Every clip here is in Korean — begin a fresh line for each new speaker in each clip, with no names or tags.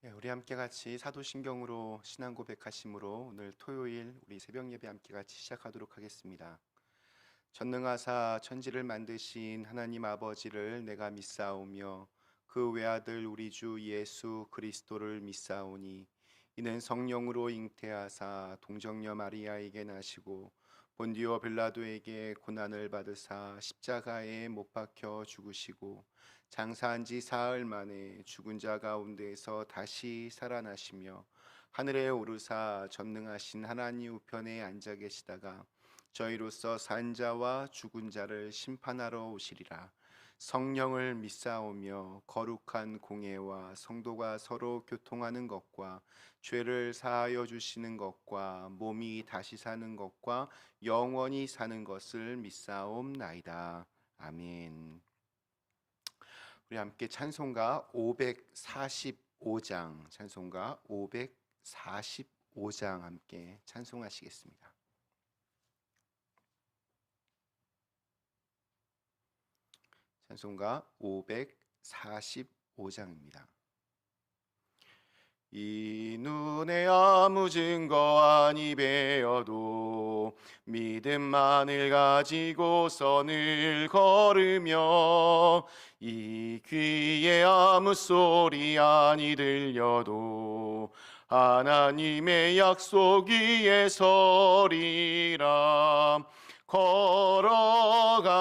우리 함께 같이 사도신경으로 신앙 고백하심으로 오늘 토요일 우리 새벽 예배 함께 같이 시작하도록 하겠습니다. 전능하사 천지를 만드신 하나님 아버지를 내가 믿사오며 그 외아들 우리 주 예수 그리스도를 믿사오니 이는 성령으로 잉태하사 동정녀 마리아에게 나시고 본디오 빌라도에게 고난을 받으사 십자가에 못 박혀 죽으시고 장사한 지 사흘 만에 죽은 자 가운데에서 다시 살아나시며 하늘에 오르사 전능하신 하나님 우편에 앉아 계시다가 저희로서 산 자와 죽은 자를 심판하러 오시리라. 성령을 믿사오며 거룩한 공예와 성도가 서로 교통하는 것과 죄를 사하여 주시는 것과 몸이 다시 사는 것과 영원히 사는 것을 믿사옵나이다. 아멘. 우리 함께 찬송가 545장 찬송가 545장 함께 찬송하시겠습니다. 찬송가 545장입니다. 이 눈에 아무 증거 아니 배어도 믿음만을 가지고 선을 걸으며 이 귀에 아무 소리 아니 들려도 하나님의 약속 위에 서리라. 걸어가세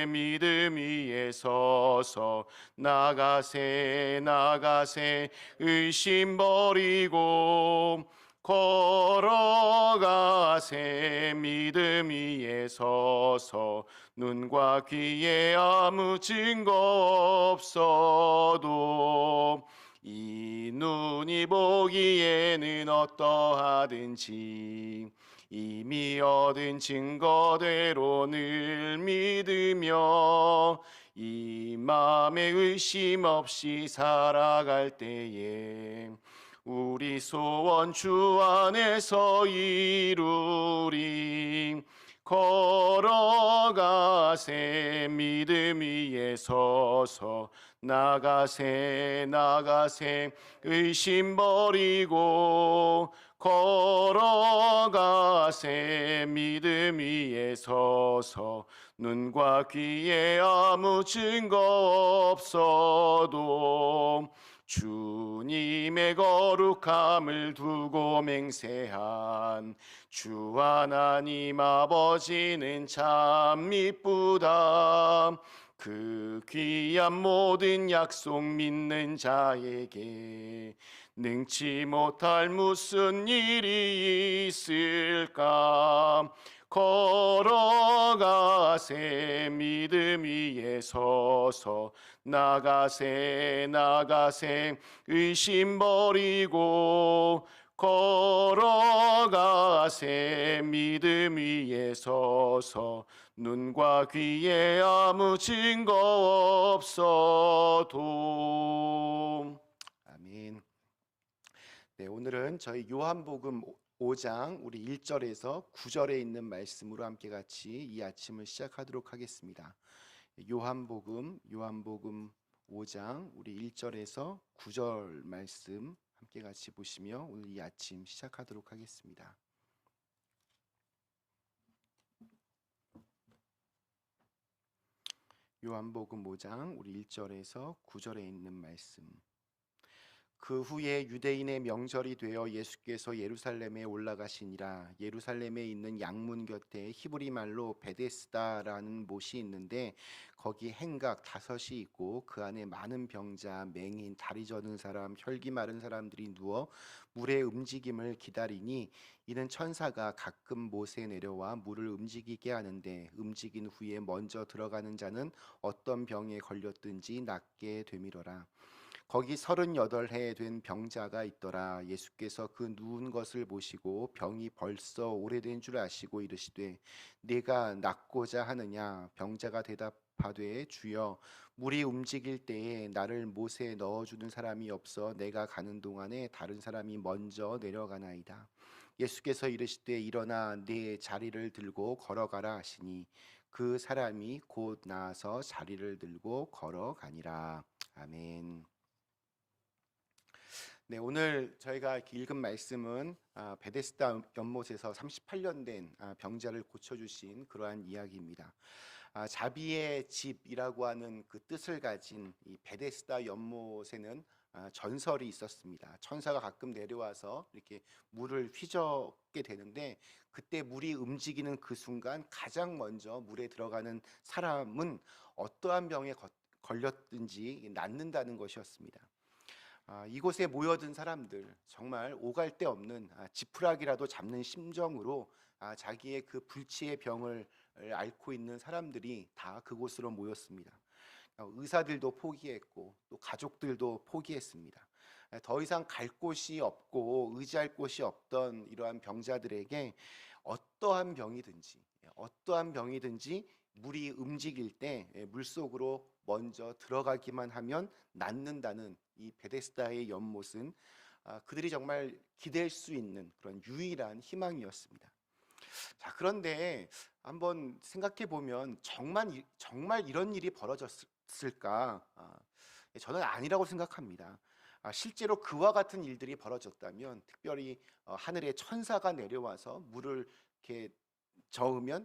믿음 위에 서서 나가세 의심 버리고 걸어가세 믿음 위에 서서 눈과 귀에 아무 증거 없어도 이 눈이 보기에는 어떠하든지 이미 얻은 증거대로 늘 믿으며 이 맘에 의심 없이 살아갈 때에 우리 소원 주 안에서 이루리. 걸어가세 믿음 위에 서서 나가세 의심 버리고 걸어가세 믿음 위에 서서 눈과 귀에 아무 증거 없어도 주님의 거룩함을 두고 맹세한 주 하나님 아버지는 참 미쁘다. 그 귀한 모든 약속 믿는 자에게 능치 못할 무슨 일이 있을까. 걸어가세 믿음 위에 서서 나가세 의심 버리고 걸어가세 믿음 위에 서서 눈과 귀에 아무 증거 없어도. 아멘. 네, 오늘은 저희 요한복음 5장 우리 1절에서 9절에 있는 말씀으로 함께 같이 이 아침을 시작하도록 하겠습니다. 요한복음 5장 우리 1절에서 9절 말씀 함께 같이 보시며 오늘 이 아침 시작하도록 하겠습니다. 요한복음 5장 우리 1절에서 9절에 있는 말씀. 그 후에 유대인의 명절이 되어 예수께서 예루살렘에 올라가시니라. 예루살렘에 있는 양문 곁에 히브리 말로 베데스다라는 못이 있는데 거기 행각 5이 있고 그 안에 많은 병자, 맹인, 다리 저는 사람, 혈기 마른 사람들이 누워 물의 움직임을 기다리니 이는 천사가 가끔 못에 내려와 물을 움직이게 하는데 움직인 후에 먼저 들어가는 자는 어떤 병에 걸렸든지 낫게 되미러라. 거기 38해 된 병자가 있더라. 예수께서 그 누운 것을 보시고 병이 벌써 오래된 줄 아시고 이르시되 네가 낫고자 하느냐. 병자가 대답하되 주여 물이 움직일 때에 나를 못에 넣어주는 사람이 없어 내가 가는 동안에 다른 사람이 먼저 내려가나이다. 예수께서 이르시되 일어나 네 자리를 들고 걸어가라 하시니 그 사람이 곧 나아서 자리를 들고 걸어가니라. 아멘. 네, 오늘 저희가 이렇게 읽은 말씀은 베데스다 연못에서 38년 된 병자를 고쳐주신 그러한 이야기입니다. 자비의 집이라고 하는 그 뜻을 가진 이 베데스다 연못에는 전설이 있었습니다. 천사가 가끔 내려와서 이렇게 물을 휘젓게 되는데, 그때 물이 움직이는 그 순간 가장 먼저 물에 들어가는 사람은 어떠한 병에 걸렸든지 낫는다는 것이었습니다. 이곳에 모여든 사람들, 정말 오갈 데 없는 지푸라기라도 잡는 심정으로 자기의 그 불치의 병을 앓고 있는 사람들이 다 그곳으로 모였습니다. 의사들도 포기했고 또 가족들도 포기했습니다. 더 이상 갈 곳이 없고 의지할 곳이 없던 이러한 병자들에게 어떠한 병이든지 물이 움직일 때 물속으로 먼저 들어가기만 하면 낫는다는 이 베데스다의 연못은 그들이 정말 기댈 수 있는 그런 유일한 희망이었습니다. 자, 그런데 한번 생각해 보면 정말 이런 일이 벌어졌을까? 저는 아니라고 생각합니다. 실제로 그와 같은 일들이 벌어졌다면, 특별히 하늘의 천사가 내려와서 물을 이렇게 저으면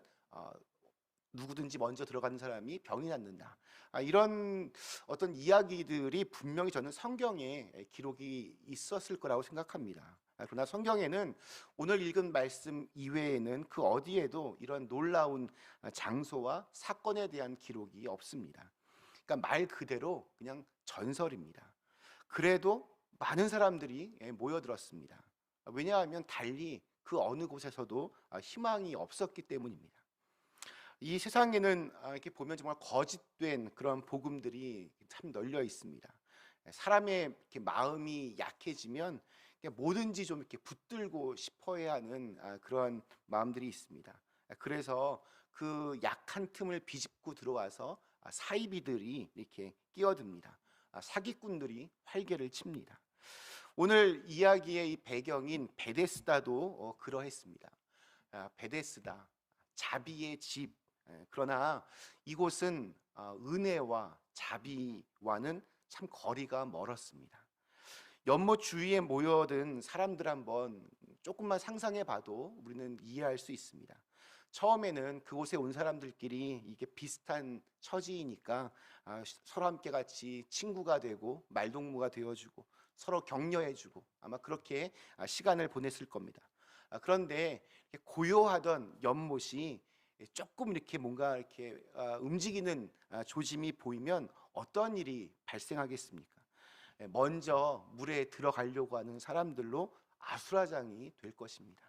누구든지 먼저 들어가는 사람이 병이 낫는다. 이런 어떤 이야기들이 분명히 저는 성경에 기록이 있었을 거라고 생각합니다. 그러나 성경에는 오늘 읽은 말씀 이외에는 그 어디에도 이런 놀라운 장소와 사건에 대한 기록이 없습니다. 그러니까 말 그대로 그냥 전설입니다. 그래도 많은 사람들이 모여들었습니다. 왜냐하면 달리 그 어느 곳에서도 희망이 없었기 때문입니다. 이 세상에는 이렇게 보면 정말 거짓된 그런 복음들이 참 널려 있습니다. 사람의 이렇게 마음이 약해지면 뭐든지 좀 이렇게 붙들고 싶어야 하는 그런 마음들이 있습니다. 그래서 그 약한 틈을 비집고 들어와서 사이비들이 이렇게 끼어듭니다. 사기꾼들이 활개를 칩니다. 오늘 이야기의 이 배경인 베데스다도 그러했습니다. 베데스다, 자비의 집. 그러나 이곳은 은혜와 자비와는 참 거리가 멀었습니다. 연못 주위에 모여든 사람들 한번 조금만 상상해 봐도 우리는 이해할 수 있습니다. 처음에는 그곳에 온 사람들끼리 이게 비슷한 처지이니까 서로 함께 같이 친구가 되고 말동무가 되어주고 서로 격려해주고 아마 그렇게 시간을 보냈을 겁니다. 그런데 고요하던 연못이 조금 이렇게 뭔가 이렇게 움직이는 조짐이 보이면 어떤 일이 발생하겠습니까? 먼저 물에 들어가려고 하는 사람들로 아수라장이 될 것입니다.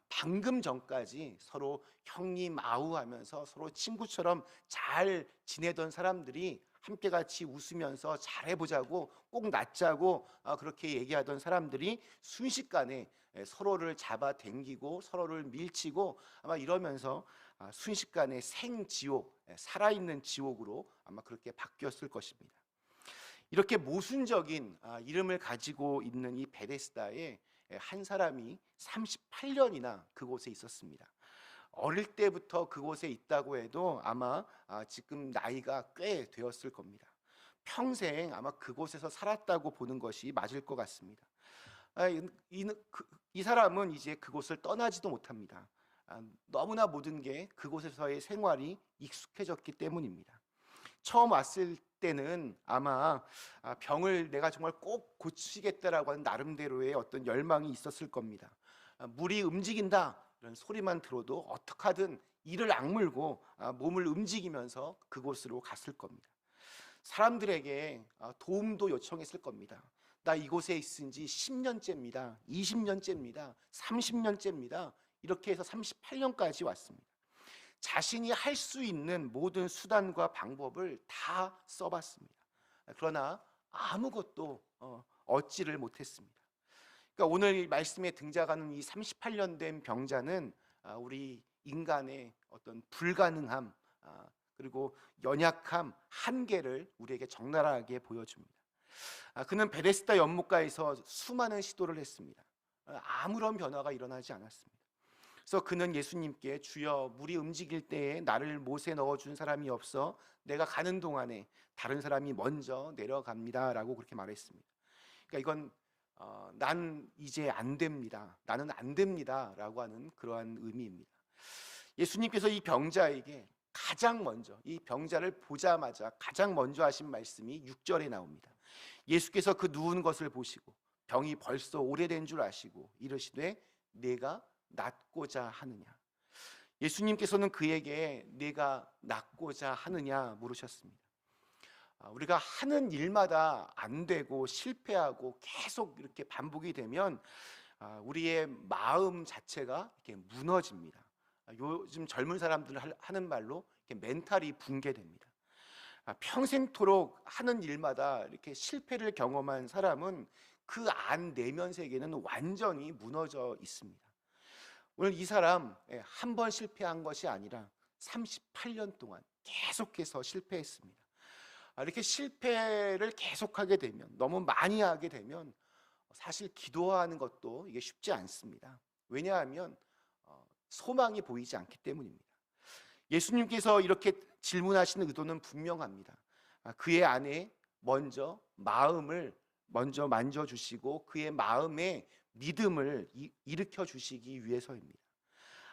방금 전까지 서로 형님 아우하면서 서로 친구처럼 잘 지내던 사람들이 함께 같이 웃으면서 잘해보자고 꼭 낫자고 그렇게 얘기하던 사람들이 순식간에 서로를 잡아당기고 서로를 밀치고 아마 이러면서 순식간에 생지옥, 살아있는 지옥으로 아마 그렇게 바뀌었을 것입니다. 이렇게 모순적인 이름을 가지고 있는 이 베데스다에 한 사람이 38년이나 그곳에 있었습니다. 어릴 때부터 그곳에 있다고 해도 아마 지금 나이가 꽤 되었을 겁니다. 평생 아마 그곳에서 살았다고 보는 것이 맞을 것 같습니다. 이 사람은 이제 그곳을 떠나지도 못합니다. 너무나 모든 게 그곳에서의 생활이 익숙해졌기 때문입니다. 처음 왔을 때는 아마 병을 내가 정말 꼭 고치겠다라고 하는 나름대로의 어떤 열망이 있었을 겁니다. 물이 움직인다 이런 소리만 들어도 어떻게 하든 이를 악물고 몸을 움직이면서 그곳으로 갔을 겁니다. 사람들에게 도움도 요청했을 겁니다. 나 이곳에 있은 지 10년째입니다. 20년째입니다. 30년째입니다. 이렇게 해서 38년까지 왔습니다. 자신이 할 수 있는 모든 수단과 방법을 다 써봤습니다. 그러나 아무것도 얻지를 못했습니다. 그러니까 오늘 말씀에 등장하는 이 38년 된 병자는 우리 인간의 어떤 불가능함 그리고 연약함, 한계를 우리에게 적나라하게 보여줍니다. 그는 베데스다 연못가에서 수많은 시도를 했습니다. 아무런 변화가 일어나지 않았습니다. 그래서 그는 예수님께 주여 물이 움직일 때에 나를 못에 넣어준 사람이 없어 내가 가는 동안에 다른 사람이 먼저 내려갑니다 라고 그렇게 말했습니다. 그러니까 이건 난 이제 안 됩니다. 나는 안 됩니다라고 하는 그러한 의미입니다. 예수님께서 이 병자에게 가장 먼저 이 병자를 보자마자 가장 먼저 하신 말씀이 6절에 나옵니다. 예수께서 그 누운 것을 보시고 병이 벌써 오래된 줄 아시고 이르시되 내가 낫고자 하느냐. 예수님께서는 그에게 내가 낫고자 하느냐 물으셨습니다. 우리가 하는 일마다 안 되고 실패하고 계속 이렇게 반복이 되면 우리의 마음 자체가 이렇게 무너집니다. 요즘 젊은 사람들 하는 말로 이렇게 멘탈이 붕괴됩니다. 평생토록 하는 일마다 이렇게 실패를 경험한 사람은 그 안 내면 세계는 완전히 무너져 있습니다. 오늘 이 사람 한 번 실패한 것이 아니라 38년 동안 계속해서 실패했습니다. 이렇게 실패를 계속하게 되면, 너무 많이 하게 되면 사실 기도하는 것도 이게 쉽지 않습니다. 왜냐하면 소망이 보이지 않기 때문입니다. 예수님께서 이렇게 질문하시는 의도는 분명합니다. 그의 안에 먼저 마음을 먼저 만져주시고 그의 마음에 믿음을 일으켜 주시기 위해서입니다.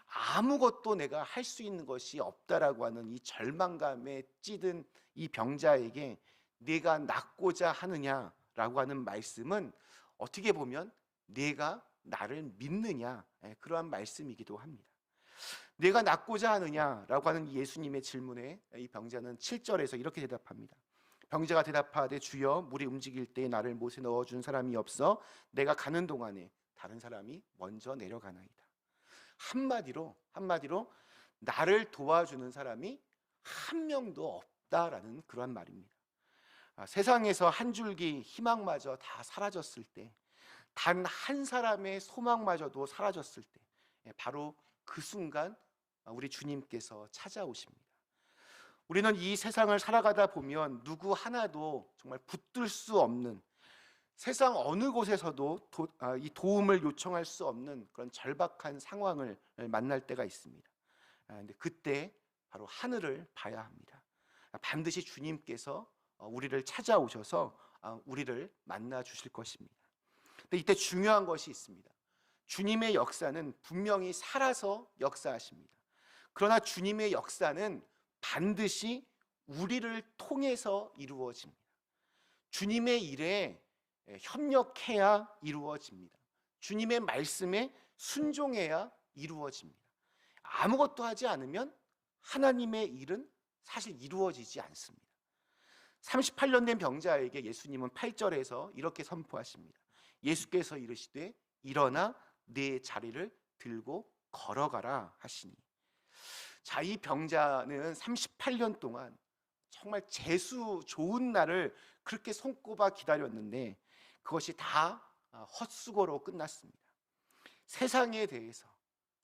아무것도 내가 할 수 있는 것이 없다라고 하는 이 절망감에 찌든 이 병자에게 내가 낫고자 하느냐라고 하는 말씀은 어떻게 보면 내가 나를 믿느냐, 그러한 말씀이기도 합니다. 내가 낫고자 하느냐라고 하는 예수님의 질문에 이 병자는 7절에서 이렇게 대답합니다. 병자가 대답하되 주여 물이 움직일 때 나를 못에 넣어준 사람이 없어 내가 가는 동안에 다른 사람이 먼저 내려가나이다. 한마디로 나를 도와주는 사람이 한 명도 없다라는 그런 말입니다. 세상에서 한 줄기 희망마저 다 사라졌을 때, 단 한 사람의 소망마저도 사라졌을 때, 바로 그 순간 우리 주님께서 찾아오십니다. 우리는 이 세상을 살아가다 보면 누구 하나도 정말 붙들 수 없는, 세상 어느 곳에서도 이 도움을 요청할 수 없는 그런 절박한 상황을 만날 때가 있습니다. 근데 그때 바로 하늘을 봐야 합니다. 반드시 주님께서 우리를 찾아오셔서 우리를 만나 주실 것입니다. 근데 이때 중요한 것이 있습니다. 주님의 역사는 분명히 살아서 역사하십니다. 그러나 주님의 역사는 반드시 우리를 통해서 이루어집니다. 주님의 일에 협력해야 이루어집니다. 주님의 말씀에 순종해야 이루어집니다. 아무것도 하지 않으면 하나님의 일은 사실 이루어지지 않습니다. 38년 된 병자에게 예수님은 8절에서 이렇게 선포하십니다. 예수께서 이르시되 일어나 네 자리를 들고 걸어가라 하시니. 자, 이 병자는 38년 동안 정말 재수 좋은 날을 그렇게 손꼽아 기다렸는데 그것이 다 헛수고로 끝났습니다. 세상에 대해서,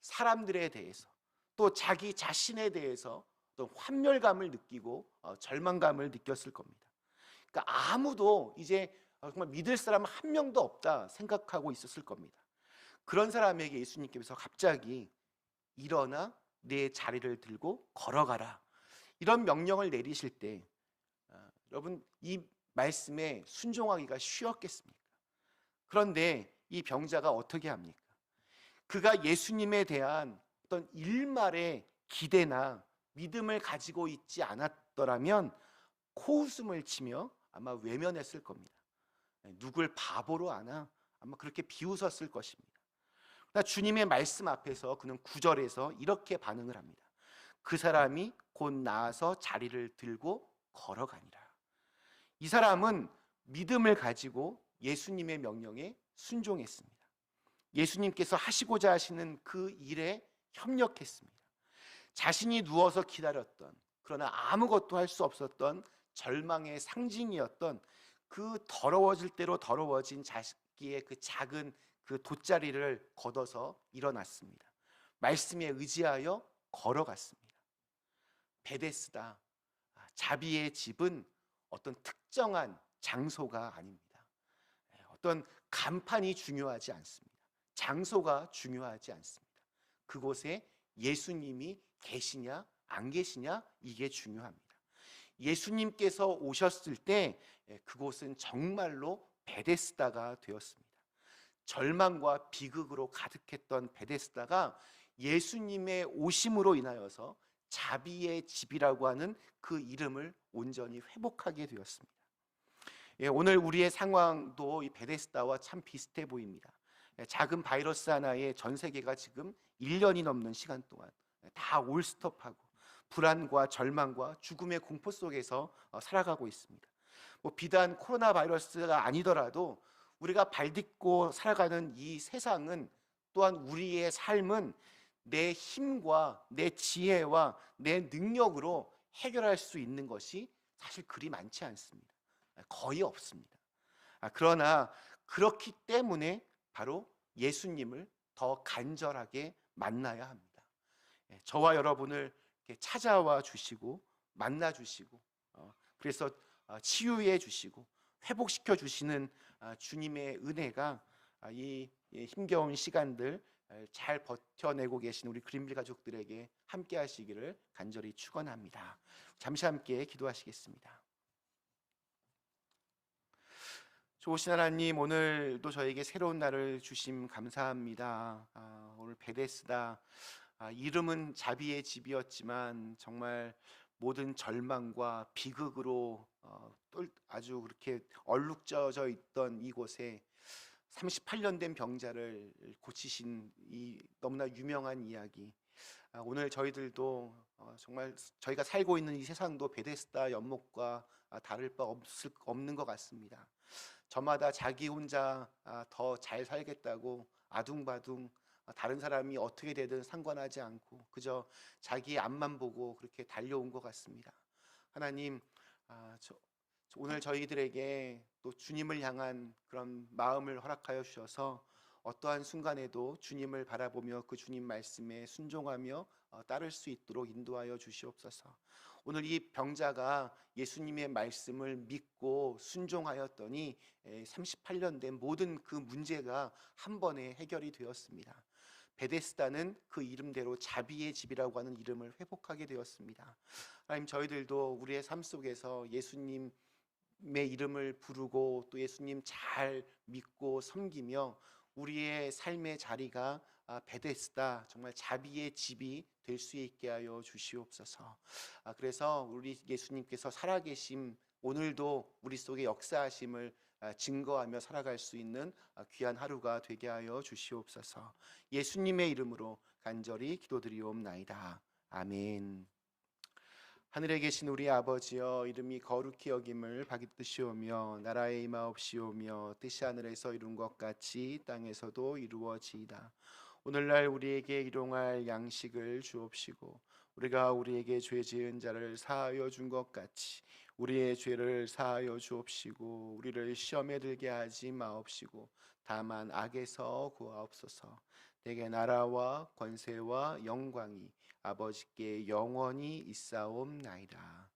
사람들에 대해서, 또 자기 자신에 대해서 또 환멸감을 느끼고 절망감을 느꼈을 겁니다. 그러니까 아무도 이제 정말 믿을 사람 한 명도 없다 생각하고 있었을 겁니다. 그런 사람에게 예수님께서 갑자기 일어나 내 자리를 들고 걸어가라, 이런 명령을 내리실 때 여러분 이 말씀에 순종하기가 쉬웠겠습니까? 그런데 이 병자가 어떻게 합니까? 그가 예수님에 대한 어떤 일말의 기대나 믿음을 가지고 있지 않았더라면 코웃음을 치며 아마 외면했을 겁니다. 누굴 바보로 아나? 아마 그렇게 비웃었을 것입니다. 그러나 주님의 말씀 앞에서 그는 9절에서 이렇게 반응을 합니다. 그 사람이 곧 나아서 자리를 들고 걸어가니라. 이 사람은 믿음을 가지고 예수님의 명령에 순종했습니다. 예수님께서 하시고자 하시는 그 일에 협력했습니다. 자신이 누워서 기다렸던, 그러나 아무것도 할 수 없었던 절망의 상징이었던 그 더러워질 대로 더러워진 자기의 그 작은 그 돗자리를 걷어서 일어났습니다. 말씀에 의지하여 걸어갔습니다. 베데스다, 자비의 집은 어떤 특정한 장소가 아닙니다. 어떤 간판이 중요하지 않습니다. 장소가 중요하지 않습니다. 그곳에 예수님이 계시냐 안 계시냐, 이게 중요합니다. 예수님께서 오셨을 때 그곳은 정말로 베데스다가 되었습니다. 절망과 비극으로 가득했던 베데스다가 예수님의 오심으로 인하여서 자비의 집이라고 하는 그 이름을 온전히 회복하게 되었습니다. 예, 오늘 우리의 상황도 이 베데스다와 참 비슷해 보입니다. 예, 작은 바이러스 하나에 전 세계가 지금 1년이 넘는 시간 동안 다 올스톱하고 불안과 절망과 죽음의 공포 속에서 살아가고 있습니다. 뭐 비단 코로나 바이러스가 아니더라도 우리가 발딛고 살아가는 이 세상은, 또한 우리의 삶은 내 힘과 내 지혜와 내 능력으로 해결할 수 있는 것이 사실 그리 많지 않습니다. 거의 없습니다. 그러나 그렇기 때문에 바로 예수님을 더 간절하게 만나야 합니다. 저와 여러분을 이렇게 찾아와 주시고 만나 주시고, 그래서 치유해 주시고 회복시켜 주시는 주님의 은혜가 이 힘겨운 시간들 잘 버텨내고 계신 우리 그린빌 가족들에게 함께 하시기를 간절히 축원합니다. 잠시 함께 기도하시겠습니다. 좋으신 하나님, 오늘도 저에게 새로운 날을 주심 감사합니다. 오늘 베데스다, 이름은 자비의 집이었지만 정말 모든 절망과 비극으로 아주 그렇게 얼룩져져 있던 이곳에 38년 된 병자를 고치신 이 너무나 유명한 이야기, 오늘 저희들도 정말 저희가 살고 있는 이 세상도 베데스다 연못과 다를 바 없는 것 같습니다. 저마다 자기 혼자 더 잘 살겠다고 아둥바둥, 다른 사람이 어떻게 되든 상관하지 않고 그저 자기 앞만 보고 그렇게 달려온 것 같습니다. 하나님, 오늘 저희들에게 또 주님을 향한 그런 마음을 허락하여 주셔서 어떠한 순간에도 주님을 바라보며 그 주님 말씀에 순종하며 따를 수 있도록 인도하여 주시옵소서. 오늘 이 병자가 예수님의 말씀을 믿고 순종하였더니 38년 된 모든 그 문제가 한 번에 해결이 되었습니다. 베데스다는 그 이름대로 자비의 집이라고 하는 이름을 회복하게 되었습니다. 하나님, 저희들도 우리의 삶 속에서 예수님의 이름을 부르고 또 예수님 잘 믿고 섬기며 우리의 삶의 자리가 베데스다, 정말 자비의 집이 될 수 있게 하여 주시옵소서. 그래서 우리 예수님께서 살아계심, 오늘도 우리 속에 역사하심을 증거하며 살아갈 수 있는 귀한 하루가 되게 하여 주시옵소서. 예수님의 이름으로 간절히 기도드리옵나이다. 아멘. 하늘에 계신 우리 아버지여, 이름이 거룩히 여김을 받으시오며 나라의 임하옵시오며 뜻이 하늘에서 이룬 것 같이 땅에서도 이루어지이다. 오늘날 우리에게 일용할 양식을 주옵시고 우리가 우리에게 죄 지은 자를 사하여 준 것 같이 우리의 죄를 사하여 주옵시고 우리를 시험에 들게 하지 마옵시고 다만 악에서 구하옵소서. 내게 나라와 권세와 영광이 아버지께 영원히 있사옵나이다.